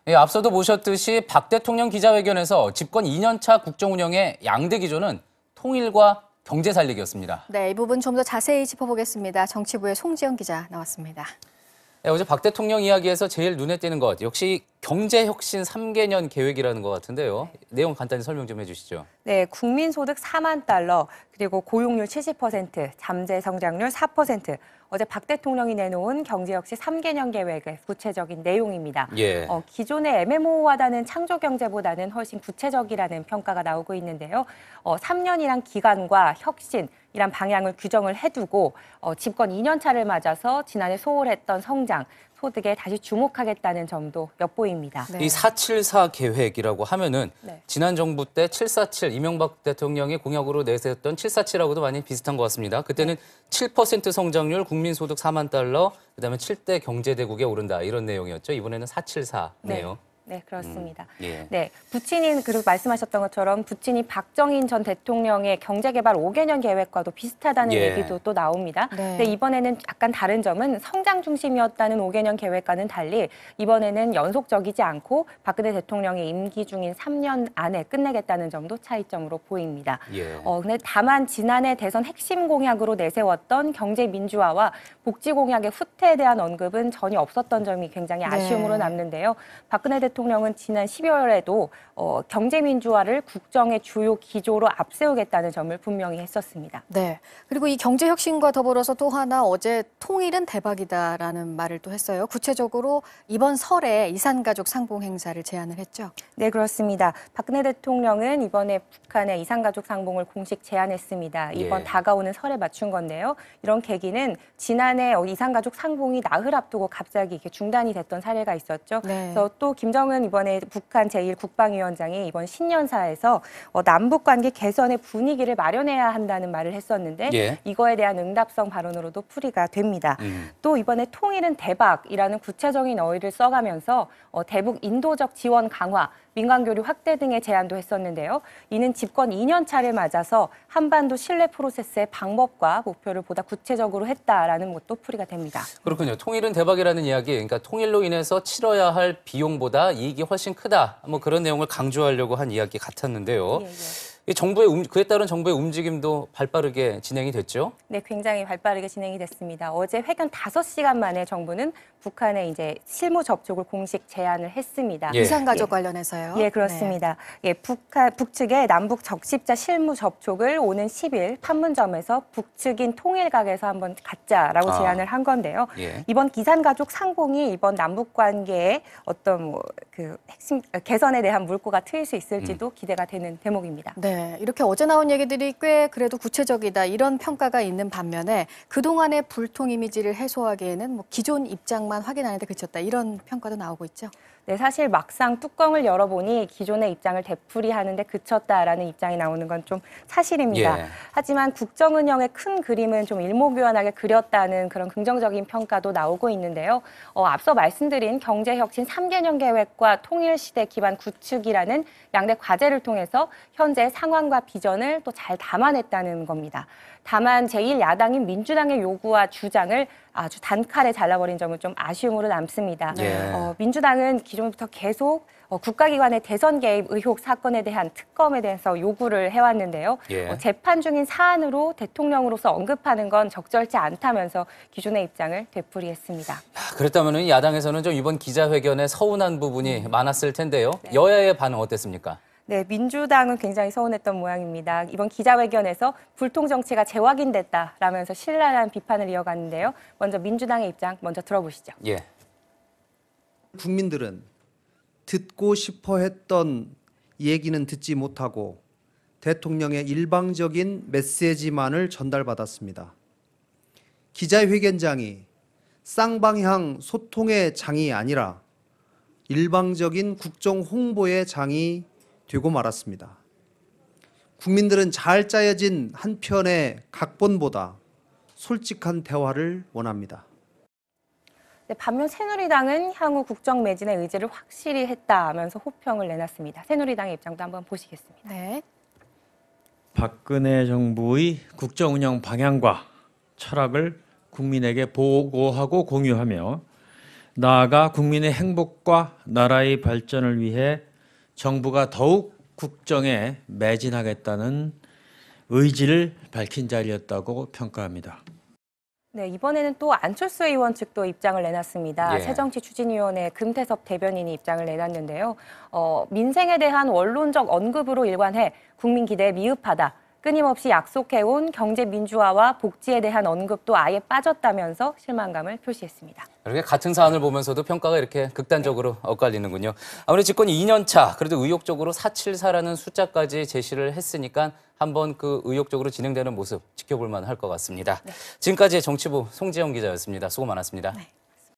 예, 앞서도 보셨듯이 박 대통령 기자회견에서 집권 2년차 국정 운영의 양대 기조는 통일과 경제 살리기였습니다. 네, 이 부분 좀 더 자세히 짚어보겠습니다. 정치부의 송지영 기자 나왔습니다. 예, 어제 박 대통령 이야기에서 제일 눈에 띄는 것 역시 경제혁신 3개년 계획이라는 것 같은데요. 내용 간단히 설명 좀 해주시죠. 네, 국민소득 4만 달러, 그리고 고용률 70%, 잠재 성장률 4%. 어제 박 대통령이 내놓은 경제역시 3개년 계획의 구체적인 내용입니다. 예. 기존의 애매모호하다는 창조경제보다는 훨씬 구체적이라는 평가가 나오고 있는데요. 3년이란 기간과 혁신이란 방향을 규정을 해두고 집권 2년 차를 맞아서 지난해 소홀했던 성장, 소득에 다시 주목하겠다는 점도 엿보입니다. 이 474 계획이라고 하면은 네. 지난 정부 때 747 이명박 대통령이 공약으로 내세웠던 747하고도 많이 비슷한 것 같습니다. 그때는 7% 성장률, 국민소득 4만 달러, 그다음에 7대 경제대국에 오른다 이런 내용이었죠. 이번에는 474네요. 네, 그렇습니다. 예. 네, 부친인 그리고 말씀하셨던 것처럼 부친이 박정희 전 대통령의 경제개발 5개년 계획과도 비슷하다는 예. 얘기도 또 나옵니다. 네. 근데 이번에는 약간 다른 점은 성장 중심이었다는 5개년 계획과는 달리 이번에는 연속적이지 않고 박근혜 대통령의 임기 중인 3년 안에 끝내겠다는 점도 차이점으로 보입니다. 예. 근데 다만 지난해 대선 핵심 공약으로 내세웠던 경제 민주화와 복지 공약의 후퇴에 대한 언급은 전혀 없었던 점이 굉장히 아쉬움으로 남는데요. 박근혜 대통령은 지난 12월에도 경제 민주화를 국정의 주요 기조로 앞세우겠다는 점을 분명히 했었습니다. 네. 그리고 이 경제 혁신과 더불어서 또 하나 어제 통일은 대박이다라는 말을 또 했어요. 구체적으로 이번 설에 이산가족 상봉 행사를 제안을 했죠. 네, 그렇습니다. 박근혜 대통령은 이번에 북한의 이산가족 상봉을 공식 제안했습니다. 이번 예. 다가오는 설에 맞춘 건데요. 이런 계기는 지난해 이산가족 상봉이 나흘 앞두고 갑자기 이렇게 중단이 됐던 사례가 있었죠. 네. 그래서 또 김정은 이번에 북한 제1국방위원장이 이번 신년사에서 남북 관계 개선의 분위기를 마련해야 한다는 말을 했었는데 예. 이거에 대한 응답성 발언으로도 풀이가 됩니다. 음. 또 이번에 통일은 대박이라는 구체적인 어휘를 써가면서 대북 인도적 지원 강화, 민간 교류 확대 등의 제안도 했었는데요. 이는 집권 2년 차를 맞아서 한반도 신뢰 프로세스의 방법과 목표를 보다 구체적으로 했다라는 것도 풀이가 됩니다. 그렇군요. 통일은 대박이라는 이야기, 그러니까 통일로 인해서 치러야 할 비용보다 이익이 훨씬 크다. 뭐 그런 내용을 강조하려고 한 이야기 같았는데요. 예, 예. 이 그에 따른 정부의 움직임도 발빠르게 진행이 됐죠. 네, 굉장히 발빠르게 진행이 됐습니다. 어제 회견 5시간 만에 정부는 북한에 이제 실무 접촉을 공식 제안을 했습니다. 예. 이산가족 관련해서요. 예, 그렇습니다. 예, 북측의 남북 적십자 실무 접촉을 오는 10일 판문점에서 북측인 통일각에서 한번 갖자라고 제안을 한 건데요. 예. 이번 기산가족 상봉이 이번 남북 관계의 어떤 그 핵심 개선에 대한 물꼬가 트일 수 있을지도 기대가 되는 대목입니다. 네, 이렇게 어제 나온 얘기들이 꽤 그래도 구체적이다 이런 평가가 있는 반면에 그동안의 불통 이미지를 해소하기에는 뭐 기존 입장만 확인하는 데 그쳤다 이런 평가도 나오고 있죠. 네, 사실 막상 뚜껑을 열어보니 기존의 입장을 되풀이하는데 그쳤다라는 입장이 나오는 건 좀 사실입니다. 예. 하지만 국정운영의 큰 그림은 좀 일목요연하게 그렸다는 그런 긍정적인 평가도 나오고 있는데요. 앞서 말씀드린 경제혁신 3개년 계획과 통일시대 기반 구축이라는 양대 과제를 통해서 현재 상황과 비전을 또 잘 담아냈다는 겁니다. 다만 제1야당인 민주당의 요구와 주장을 아주 단칼에 잘라버린 점은 좀 아쉬움으로 남습니다. 예. 민주당은 기존부터 계속 국가기관의 대선 개입 의혹 사건에 대한 특검에 대해서 요구를 해왔는데요. 예. 재판 중인 사안으로 대통령으로서 언급하는 건 적절치 않다면서 기존의 입장을 되풀이했습니다. 그랬다면 야당에서는 좀 이번 기자회견에 서운한 부분이 많았을 텐데요. 여야의 반응 어땠습니까? 네, 민주당은 굉장히 서운했던 모양입니다. 이번 기자회견에서 불통 정치가 재확인됐다라면서 신랄한 비판을 이어갔는데요. 먼저 민주당의 입장 먼저 들어보시죠. 예. 국민들은 듣고 싶어 했던 얘기는 듣지 못하고 대통령의 일방적인 메시지만을 전달받았습니다. 기자회견장이 쌍방향 소통의 장이 아니라 일방적인 국정 홍보의 장이 되고 말았습니다. 국민들은 잘 짜여진 한 편의 각본보다 솔직한 대화를 원합니다. 네, 반면 새누리당은 향후 국정 매진의 의지를 확실히 했다면서 호평을 내놨습니다. 새누리당의 입장도 한번 보시겠습니다. 네. 박근혜 정부의 국정 운영 방향과 철학을 국민에게 보고하고 공유하며 나아가 국민의 행복과 나라의 발전을 위해 정부가 더욱 국정에 매진하겠다는 의지를 밝힌 자리였다고 평가합니다. 네, 이번에는 또 안철수 의원 측도 입장을 내놨습니다. 예. 새정치추진위원회 금태섭 대변인이 입장을 내놨는데요. 민생에 대한 원론적 언급으로 일관해 국민 기대에 미흡하다. 끊임없이 약속해온 경제 민주화와 복지에 대한 언급도 아예 빠졌다면서 실망감을 표시했습니다. 이렇게 같은 사안을 보면서도 평가가 이렇게 극단적으로 엇갈리는군요. 아무래도 집권이 2년 차, 그래도 의욕적으로 474라는 숫자까지 제시를 했으니까 한번 그 의욕적으로 진행되는 모습 지켜볼 만할 것 같습니다. 지금까지 정치부 송지영 기자였습니다. 수고 많았습니다. 네.